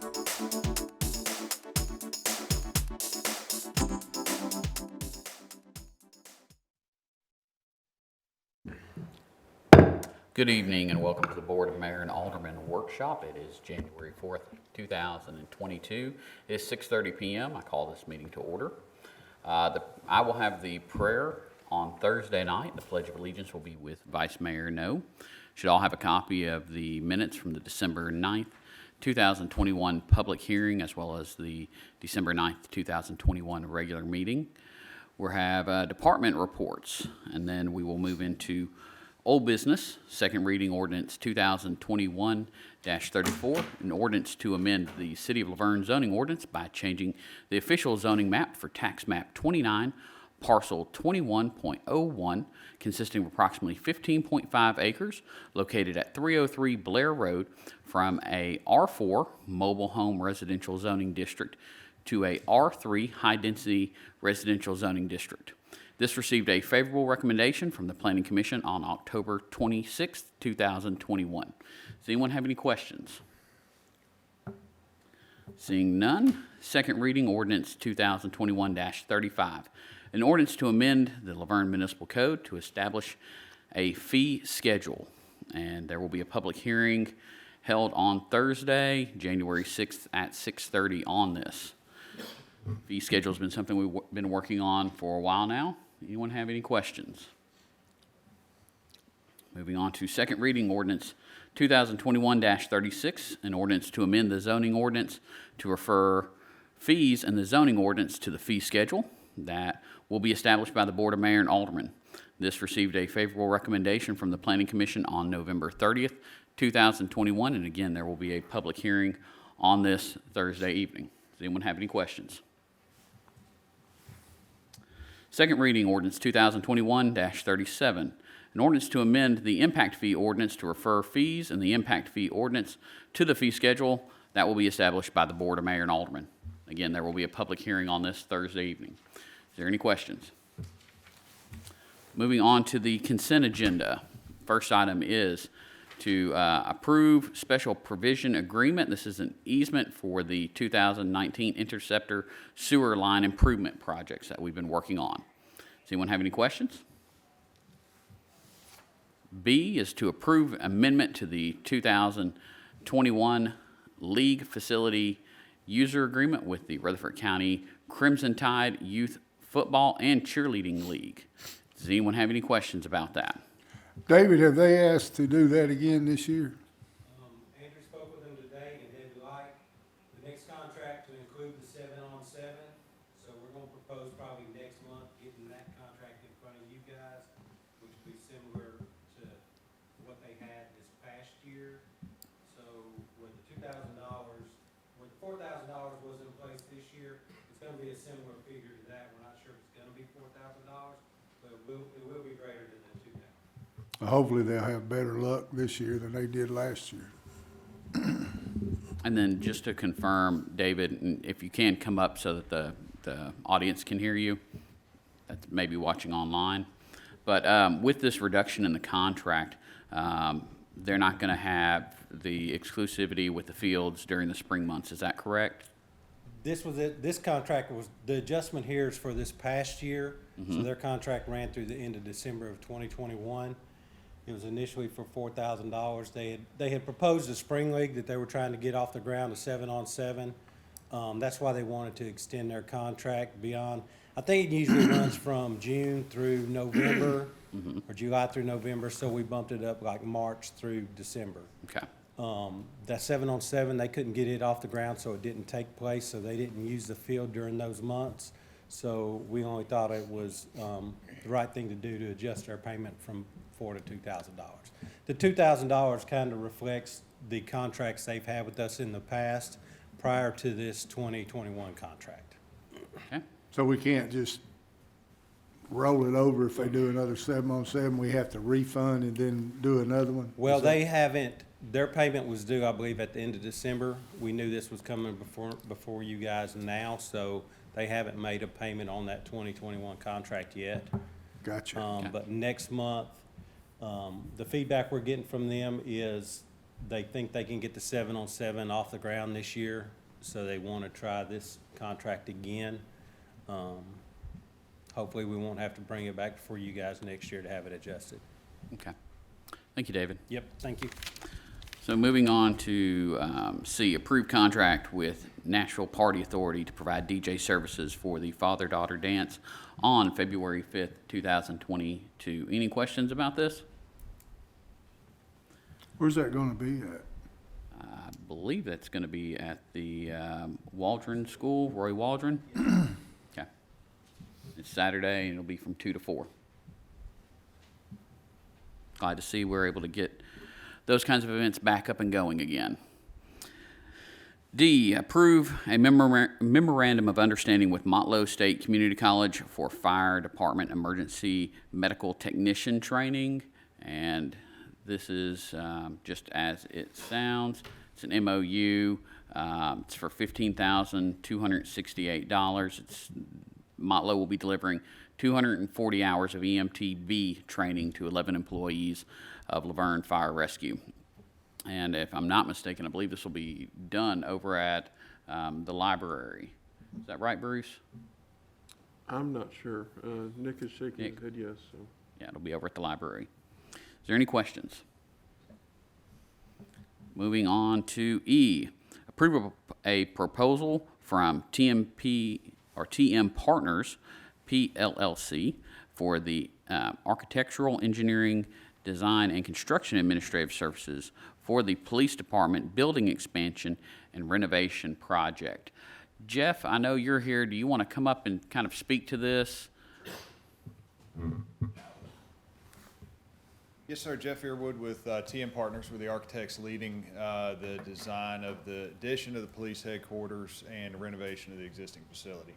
Good evening and welcome to the Board of Mayor and Aldermen Workshop. It is January 4th, 2022. It is 6:30 p.m. I call this meeting to order. I will have the prayer on Thursday night. The Pledge of Allegiance will be with Vice Mayor No. Should all have a copy of the minutes from the December 9th, 2021 public hearing as well as the December 9th, 2021 regular meeting. We'll have department reports and then we will move into old business, second reading ordinance 2021-34, an ordinance to amend the City of Laverne zoning ordinance by changing the official zoning map for tax map 29, parcel 21.01, consisting of approximately 15.5 acres, located at 303 Blair Road, from a R4 mobile home residential zoning district to a R3 high-density residential zoning district. This received a favorable recommendation from the Planning Commission on October 26, 2021. Does anyone have any questions? Seeing none, second reading ordinance 2021-35, an ordinance to amend the Laverne Municipal Code to establish a fee schedule. And there will be a public hearing held on Thursday, January 6th at 6:30 on this. Fee schedule has been something we've been working on for a while now. Anyone have any questions? Moving on to second reading ordinance 2021-36, an ordinance to amend the zoning ordinance to refer fees in the zoning ordinance to the fee schedule that will be established by the Board of Mayor and Aldermen. This received a favorable recommendation from the Planning Commission on November 30th, 2021, and again, there will be a public hearing on this Thursday evening. Does anyone have any questions? Second reading ordinance 2021-37, an ordinance to amend the impact fee ordinance to refer fees in the impact fee ordinance to the fee schedule that will be established by the Board of Mayor and Aldermen. Again, there will be a public hearing on this Thursday evening. Is there any questions? Moving on to the consent agenda. First item is to approve special provision agreement. This is an easement for the 2019 Interceptor sewer line improvement projects that we've been working on. Does anyone have any questions? B is to approve amendment to the 2021 League Facility User Agreement with the Rutherford County Crimson Tide Youth Football and Cheerleading League. Does anyone have any questions about that? David, have they asked to do that again this year? Andrew spoke with them today, and they'd like the next contract to include the 7-on-7. So we're going to propose probably next month getting that contract in front of you guys, which would be similar to what they had this past year. So with the $2,000, with the $4,000 was in place this year, it's going to be a similar figure to that. We're not sure if it's going to be $4,000, but it will be greater than the $2,000. Hopefully they'll have better luck this year than they did last year. And then just to confirm, David, and if you can come up so that the audience can hear you, that's maybe watching online. But with this reduction in the contract, they're not going to have the exclusivity with the fields during the spring months. Is that correct? This was it. This contract was, the adjustment here is for this past year. Mm-hmm. So their contract ran through the end of December of 2021. It was initially for $4,000. They had proposed a spring league that they were trying to get off the ground, a 7-on-7. That's why they wanted to extend their contract beyond. I think it usually runs from June through November, or July through November. So we bumped it up like March through December. Okay. That 7-on-7, they couldn't get it off the ground, so it didn't take place. So they didn't use the field during those months. So we only thought it was the right thing to do to adjust our payment from $4,000 to $2,000. The $2,000 kind of reflects the contracts they've had with us in the past prior to this 2021 contract. Okay. So we can't just roll it over. If they do another 7-on-7, we have to refund and then do another one? Well, they haven't, their payment was due, I believe, at the end of December. We knew this was coming before you guys now, so they haven't made a payment on that 2021 contract yet. Gotcha. Okay. But next month, the feedback we're getting from them is They think they can get the 7-on-7 off the ground this year, so they want to try this contract again. Hopefully, we won't have to bring it back for you guys next year to have it adjusted. Okay. Thank you, David. Yep, thank you. So moving on to C, approved contract with Nashville Party Authority to provide DJ services for the father-daughter dance on February 5th, 2022. Any questions about this? Where's that gonna be at? I believe that's going to be at the Waldron School, Roy Waldron. Okay. It's Saturday, and it'll be from 2 to 4. Glad to see we're able to get those kinds of events back up and going again. D, approve a memorandum of understanding with Matlow State Community College for fire department emergency medical technician training. And this is just as it sounds. It's an MOU. It's for $15,268. Matlow will be delivering 240 hours of EMTB training to 11 employees of Laverne Fire Rescue. And if I'm not mistaken, I believe this will be done over at the library. Is that right, Bruce? I'm not sure. Nick is shaking Nick. his head yes, so. Yeah, it'll be over at the library. Is there any questions? Moving on to E, approve a proposal from TMPartners, PLLC, for the architectural, engineering, design, and construction administrative services for the police department building expansion and renovation project. Jeff, I know you're here. Do you want to come up and kind of speak to this? Yes, sir. Jeff Earwood with TMPartners. We're the architects leading the design of the addition of the police headquarters and renovation of the existing facility.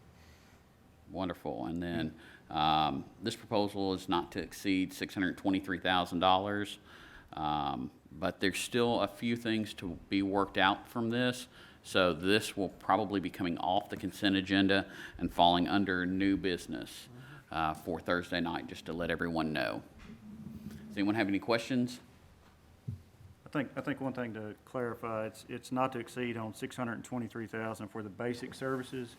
Wonderful. And then this proposal is not to exceed $623,000, but there's still a few things to be worked out from this. So this will probably be coming off the consent agenda and falling under new business for Thursday night, just to let everyone know. Does anyone have any questions? I think one thing to clarify, it's not to exceed on $623,000 for the basic services.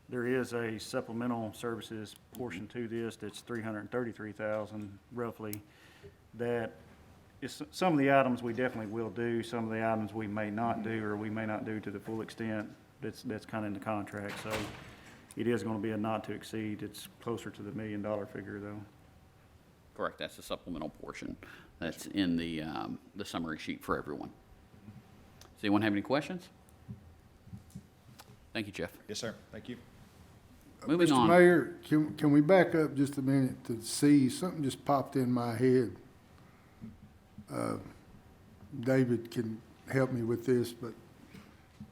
There is a supplemental services portion to this that's $333,000 roughly. That is, some of the items we definitely will do, some of the items we may not do, or we may not do to the full extent. That's kind of in the contract. So it is going to be a not to exceed. It's closer to the $1 million figure though. Correct. That's the supplemental portion that's in the summary sheet for everyone. Does anyone have any questions? Thank you, Jeff. Yes, sir. Thank you. Moving Mr. on. Mayor, can we back up just a minute to see, something just popped in my head. David can help me with this, but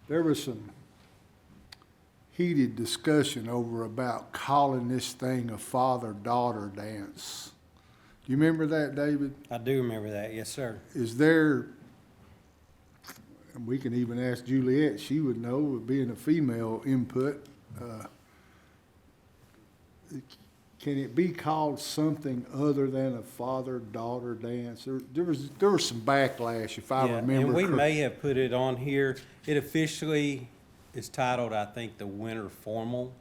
there was some heated discussion over about calling this thing a father-daughter dance. Do you remember that, David? I do remember that, yes, sir. Is there, and we can even ask Juliet, she would know, with being a female input, can it be called something other than a father-daughter dance? There was some backlash, if I Yeah, remember. and we correct. may have put it on here. It officially is titled, I think, the Winter Formal.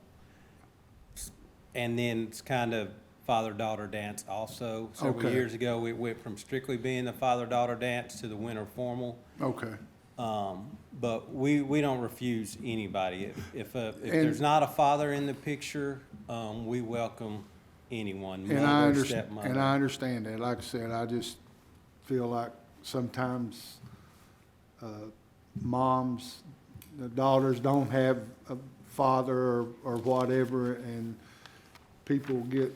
And then it's kind of father-daughter dance also. Several Okay. years ago, it went from strictly being the father-daughter dance to the Winter Formal. Okay. But we don't refuse anybody. If there's not a father in the picture, we welcome anyone, And I mother, stepmother. understand that. Like I said, I just feel like sometimes moms, the daughters don't have a father or whatever, and people get,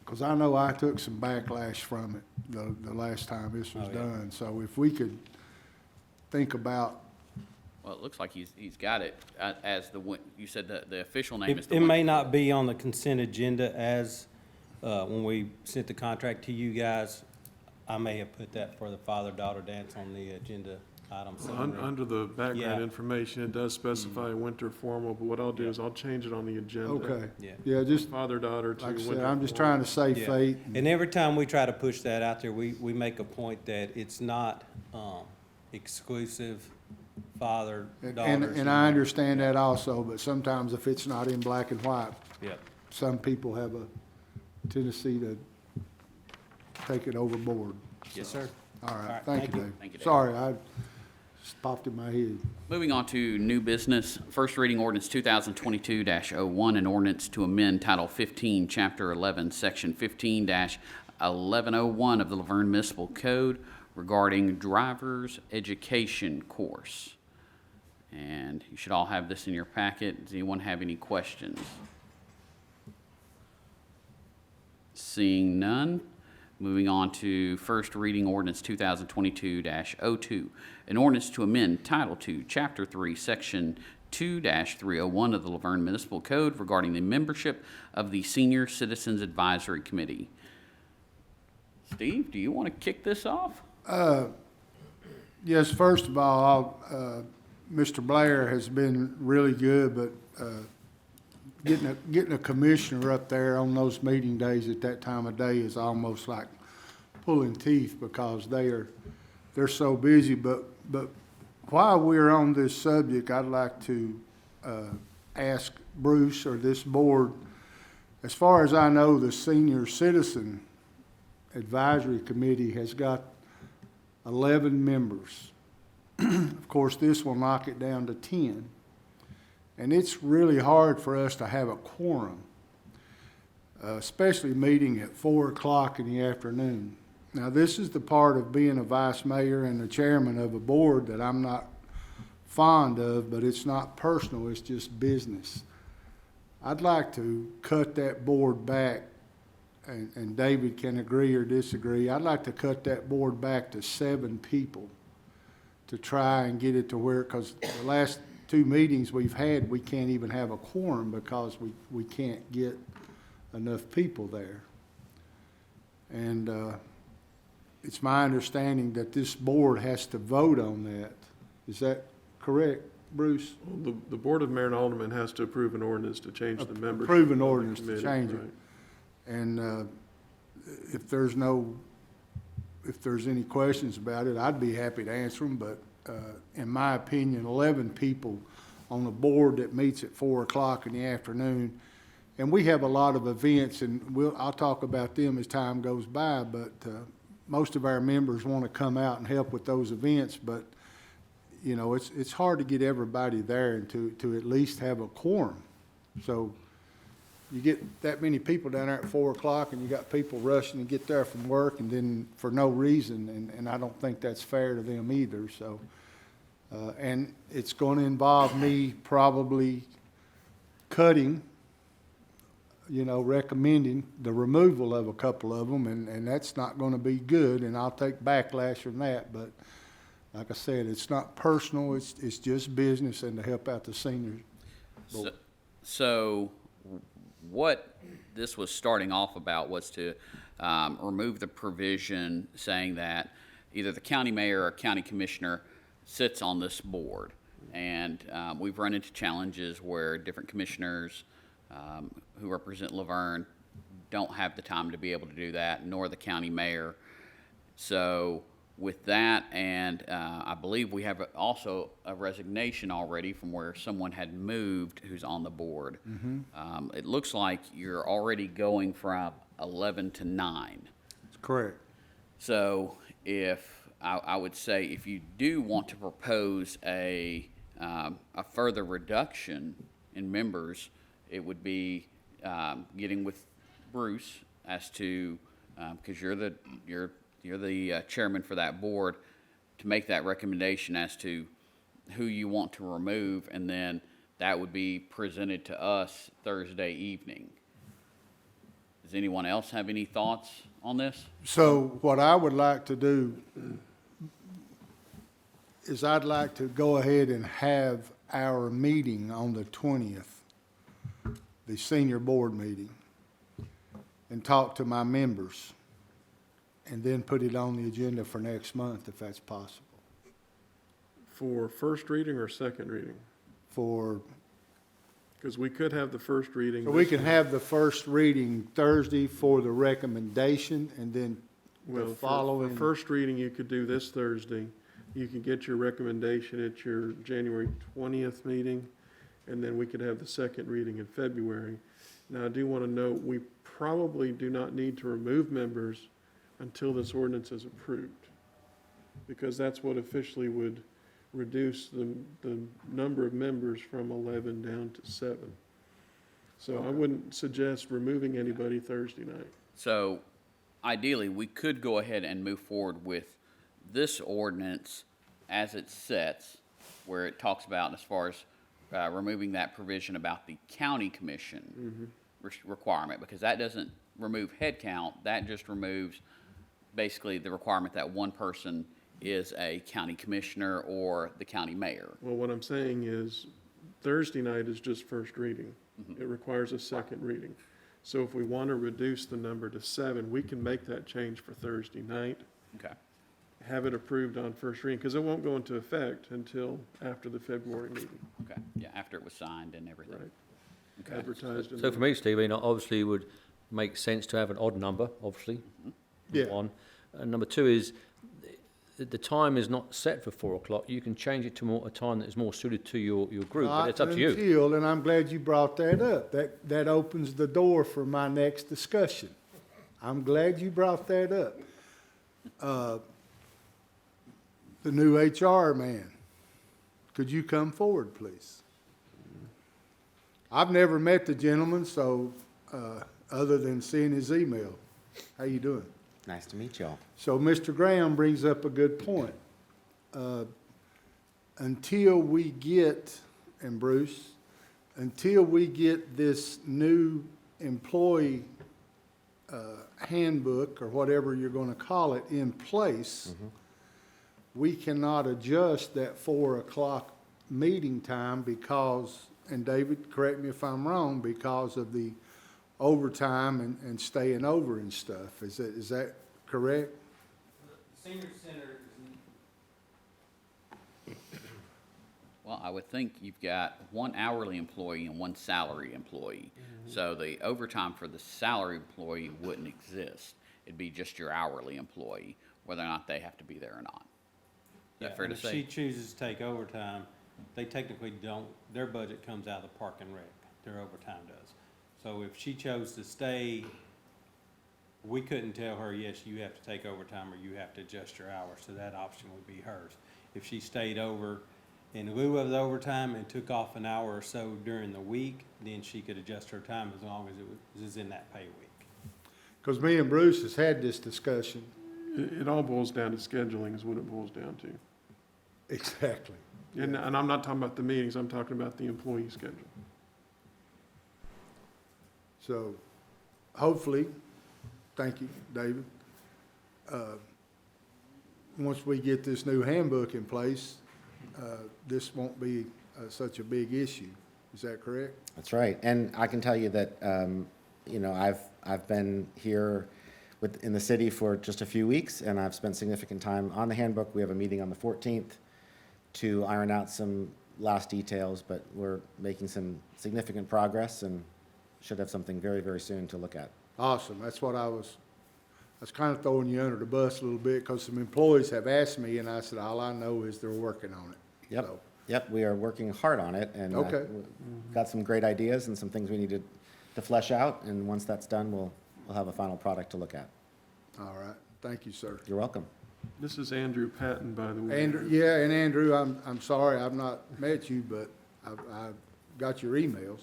because I know I took some backlash from it the last time this was Oh, yeah. done. So if we could think about, Well, it looks like he's got it as you said the official name is the It may Winter not Formal. be on the consent agenda as, when we sent the contract to you guys. I may have put that for the father-daughter dance on the agenda item summary. Under the background Yeah. information, it does specify winter formal, but what I'll do is I'll change it on the agenda. okay. Yeah. Yeah, just, Father-daughter to like I winter said, I'm just formal. trying to save Yeah. fate. And every time we try to push that out there, we make a point that it's not, exclusive father, And, daughters. and I understand that also, but sometimes if it's not in black and white, Yep. some people have a tendency to take it overboard. Yes, sir. All right, right, thank you, thank you. Dave. Thank you, Dave. Sorry, I just popped in my head. Moving on to new business, first reading ordinance 2022-01, an ordinance to amend Title 15, Chapter 11, Section 15-1101 of the Laverne Municipal Code regarding driver's education course. And you should all have this in your packet. Does anyone have any questions? Seeing none, moving on to first reading ordinance 2022-02, an ordinance to amend Title II, Chapter 3, Section 2-301 of the Laverne Municipal Code regarding the membership of the Senior Citizens Advisory Committee. Steve, do you want to kick this off? Yes, first of all, Mr. Blair has been really good, but getting a commissioner up there on those meeting days at that time of day is almost like pulling teeth because they're so busy. But while we're on this subject, I'd like to ask Bruce or this board, as far as I know, the Senior Citizen Advisory Committee has got 11 members. Of course, this will knock it down to 10. And it's really hard for us to have a quorum, especially meeting at 4 o'clock in the afternoon. Now, this is the part of being a vice mayor and the chairman of a board that I'm not fond of, but it's not personal, it's just business. I'd like to cut that board back, and David can agree or disagree. I'd like to cut that board back to 7 people to try and get it to where, because the last 2 meetings we've had, we can't even have a quorum because we can't get enough people there. And it's my understanding that this board has to vote on that. Is that correct, Bruce? Well, the Board of Mayor and Aldermen has to approve an ordinance to change the membership. Approve an of the ordinance to committee, change it. right. And if there's any questions about it, I'd be happy to answer them, but in my opinion, 11 people on a board that meets at 4 o'clock in the afternoon, and we have a lot of events, and I'll talk about them as time goes by, but most of our members want to come out and help with those events, but you know, it's hard to get everybody there and to at least have a quorum. So you get that many people down there at 4 o'clock and you got people rushing to get there from work and then for no reason, and I don't think that's fair to them either, so. And it's going to involve me probably cutting, recommending the removal of a couple of them, and that's not going to be good, and I'll take backlash from that, but like I said, it's not personal, it's just business and to help out the seniors. So what this was starting off about was to remove the provision saying that either the county mayor or county commissioner sits on this board. And we've run into challenges where different commissioners who represent Laverne don't have the time to be able to do that, nor the county mayor. So with that, and I believe we have also a resignation already from where someone had moved who's on the board. Mm-hmm. It looks like you're already going from 11 to 9. That's correct. So if I would say if you do want to propose a further reduction in members, it would be getting with Bruce as to, because you're the chairman for that board, to make that recommendation as to who you want to remove, and then that would be presented to us Thursday evening. Does anyone else have any thoughts on this? So what I would like to do is I'd like to go ahead and have our meeting on the 20th, the senior board meeting, and talk to my members, and then put it on the agenda for next month, if that's possible. For first reading or second reading? For, Because we could have the first reading. so we can have the first reading Thursday for the recommendation, and then the Well, for following. first reading, you could do this Thursday, You could get your recommendation at your January 20th meeting, and then we could have the second reading in February. Now, I do want to note, we probably do not need to remove members until this ordinance is approved, because that's what officially would reduce the number of members from 11 down to 7. So I wouldn't suggest removing anybody Thursday night. So ideally, we could go ahead and move forward with this ordinance as it sets, where it talks about as far as removing that provision about the county commission requirement, because that doesn't remove head count, that just removes basically the requirement that one person is a county commissioner or the county mayor. Well, what I'm saying is Thursday night is just first reading. It requires a second reading. So if we want to reduce the number to 7, we can make that change for Thursday night, Okay. have it approved on first reading, because it won't go into effect until after the February meeting, Okay, yeah, after it was signed and everything. right? Okay. Advertised. So for me, Stephen, obviously it would make sense to have an odd number, obviously, Yeah. one. And number two is, the time is not set for 4 o'clock. You can change it to a time that is more suited to your group, but it's up to you. Until, and I'm glad you brought that up. That opens the door for my next discussion. I'm glad you brought that up. The new HR man, could you come forward, please? I've never met the gentleman, so, other than seeing his email. How you doing? Nice to meet y'all. So Mr. Graham brings up a good point. Until we get, and Bruce, until we get this new employee handbook, or whatever you're gonna call it, in place, we cannot adjust that 4 o'clock meeting time because, and David, correct me if I'm wrong, because of the overtime and staying over and stuff. Is that correct? The senior center is Well, I would think you've got one hourly employee and one salary employee. So the overtime for the salary employee wouldn't exist. It'd be just your hourly employee, whether or not they have to be there or not. Is that fair to If she say? chooses to take overtime, they technically don't, their budget comes out of the park and rec, their overtime does. So if she chose to stay, we couldn't tell her, yes, you have to take overtime or you have to adjust your hours, so that option would be hers. If she stayed over in lieu of the overtime and took off an hour or so during the week, then she could adjust her time as long as it was in that pay week. Because me and Bruce has had this discussion. It all boils down to scheduling is what it boils down to. Exactly. And I'm not talking about the meetings, I'm talking about the employee schedule. So hopefully, thank you, David, once we get this new handbook in place, this won't be such a big issue. Is that correct? That's right. And I can tell you that, I've been here in the city for just a few weeks, and I've spent significant time on the handbook. We have a meeting on the 14th to iron out some last details, but we're making some significant progress and should have something very, very soon to look at. Awesome. That's what I was kind of throwing you under the bus a little bit because some employees have asked me and I said, all I know is they're working on it. Yep, So, yep, we are working hard on it, and Okay. got some great ideas and some things we need to flesh out, and once that's done, we'll have a final product to look at. all right. Thank you, sir. You're welcome. This is Andrew Patton, by the way. Andrew, yeah, and Andrew, I'm sorry, I've not met you, but I've got your emails.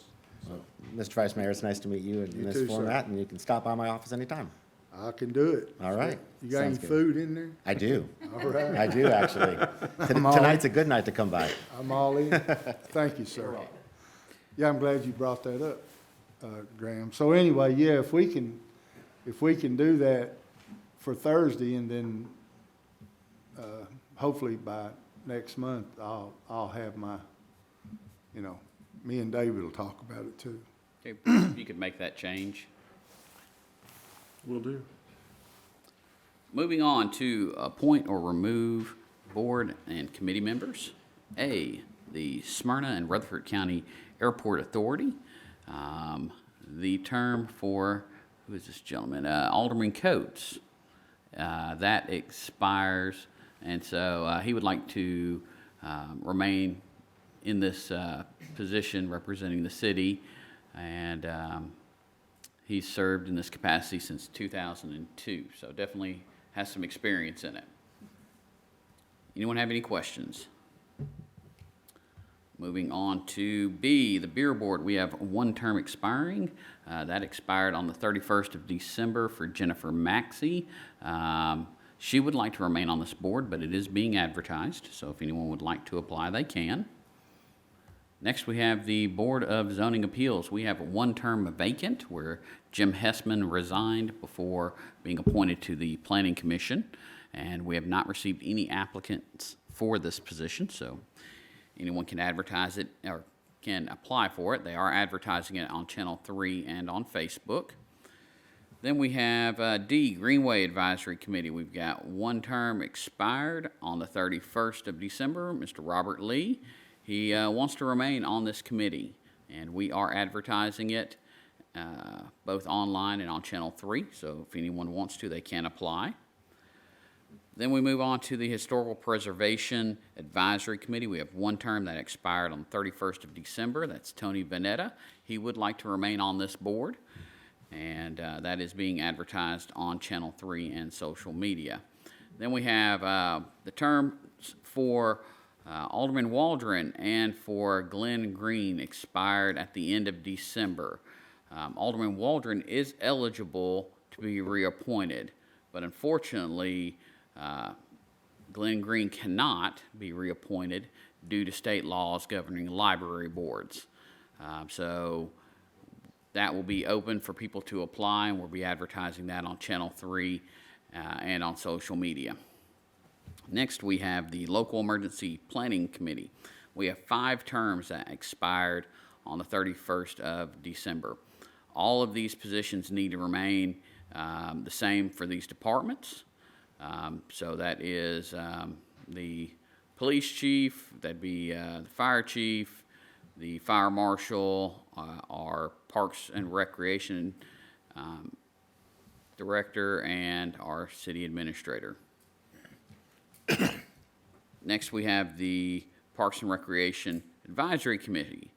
So Mr. Vice Mayor, it's nice to meet you You in this too, sir. format, and you can stop by my office anytime. I can do it. All right. You got any Sounds good. food in there? I do. All right. I do, actually. all- Tonight's a good night to come by. I'm all in. Thank you, sir. Yeah, I'm glad you brought that up, Graham. So anyway, yeah, if we can do that for Thursday, and then, hopefully by next month, I'll have my, me and David will talk about it too. Okay, if you could make that change. Will do. Moving on to appoint or remove board and committee members. A, the Smyrna and Rutherford County Airport Authority. The term for, who is this gentleman? Alderman Coates. That expires And so he would like to remain in this position representing the city. And he's served in this capacity since 2002, so definitely has some experience in it. Anyone have any questions? Moving on to B, the Beer Board. We have one term expiring. That expired on the 31st of December for Jennifer Maxey. She would like to remain on this board, but it is being advertised, so if anyone would like to apply, they can. Next, we have the Board of Zoning Appeals. We have one term vacant where Jim Hessman resigned before being appointed to the Planning Commission, and we have not received any applicants for this position, so anyone can advertise it or can apply for it. They are advertising it on Channel 3 and on Facebook. Then we have D, Greenway Advisory Committee. We've got one term expired on the 31st of December, Mr. Robert Lee. He wants to remain on this committee, and we are advertising it both online and on Channel 3, so if anyone wants to, they can apply. Then we move on to the Historical Preservation Advisory Committee. We have one term that expired on the 31st of December. That's Tony Vanetta. He would like to remain on this board, and that is being advertised on Channel 3 and social media. Then we have the terms for Alderman Waldron and for Glenn Green expired at the end of December. Alderman Waldron is eligible to be reappointed, but unfortunately, Glenn Green cannot be reappointed due to state laws governing library boards. So that will be open for people to apply, and we'll be advertising that on Channel 3 and on social media. Next, we have the Local Emergency Planning Committee. We have 5 terms that expired on the 31st of December. All of these positions need to remain the same for these departments. So that is the police chief, that'd be the fire chief, the fire marshal, our Parks and Recreation director, and our city administrator. Next, we have the Parks and Recreation Advisory Committee.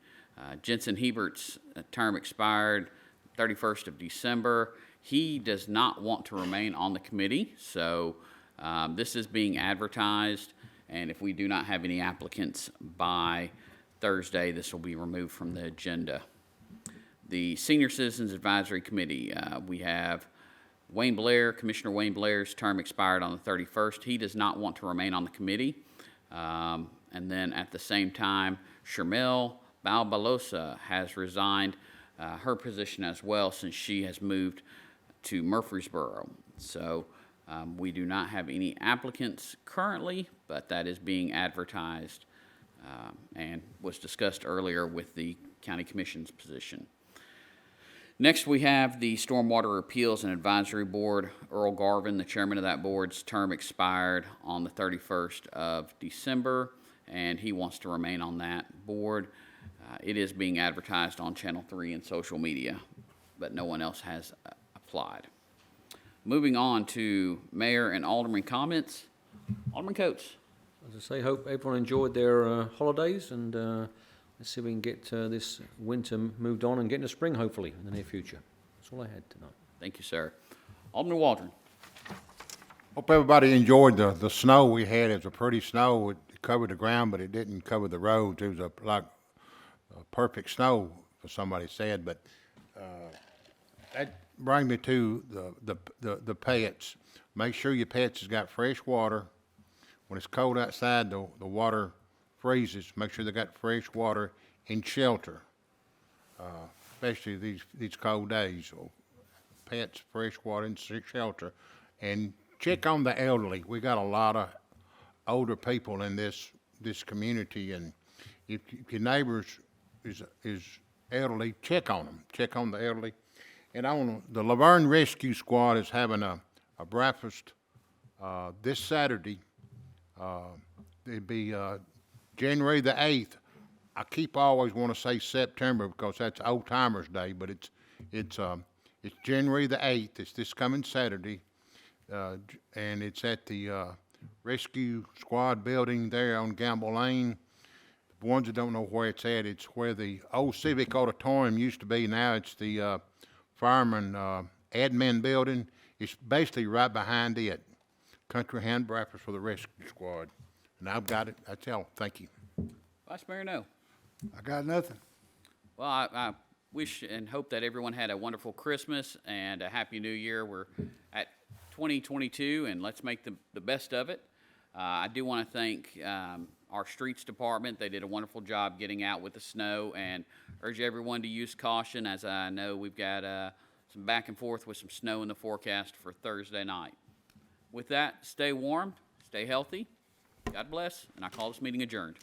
Jensen Hebert's term expired 31st of December. He does not want to remain on the committee, so this is being advertised, and if we do not have any applicants by Thursday, this will be removed from the agenda. The Senior Citizens Advisory Committee, we have Wayne Blair. Commissioner Wayne Blair's term expired on the 31st. He does not want to remain on the committee. And then at the same time, Shermel Balbalosa has resigned her position as well, since she has moved to Murfreesboro. So we do not have any applicants currently, but that is being advertised and was discussed earlier with the County Commission's position. Next, we have the Stormwater Appeals and Advisory Board. Earl Garvin, the chairman of that board's term expired on the 31st of December, and he wants to remain on that board. It is being advertised on Channel 3 and social media, but no one else has applied. Moving on to mayor and alderman comments. Alderman Coates. As I say, hope everyone enjoyed their holidays, and let's see if we can get this winter moved on and get into spring, hopefully, in the near future. That's all I had tonight. Thank you, sir. Alderman Waldron. Hope everybody enjoyed the snow we had. It was a pretty snow. It covered the ground, but it didn't cover the roads. It was like perfect snow, for somebody said. But that brings me to the pets. Make sure your pets has got fresh water. When it's cold outside, the water freezes. Make sure they got fresh water and shelter, especially these cold days. So pets, fresh water, and shelter. And check on the elderly. We got a lot of older people in this community, and if your neighbors is elderly, check on them. Check on the elderly. And the Laverne Rescue Squad is having a breakfast this Saturday. It'd be January the 8th. I always want to say September because that's Old Timers Day, but it's January the 8th. It's this coming Saturday, and it's at the rescue squad building there on Gamble Lane. The ones that don't know where it's at, it's where the old Civic Auditorium used to be. Now it's the fireman admin building. It's basically right behind it. Country hand breakfast for the rescue squad. And I've got it. That's all. Thank you. Vice Mayor No. I got nothing. Well, I wish and hope that everyone had a wonderful Christmas and a Happy New Year. We're at 2022, and let's make the best of it. I do want to thank our streets department. They did a wonderful job getting out with the snow, and urge everyone to use caution, as I know we've got some back and forth with some snow in the forecast for Thursday night. With that, stay warm, stay healthy, God bless, and I call this meeting adjourned.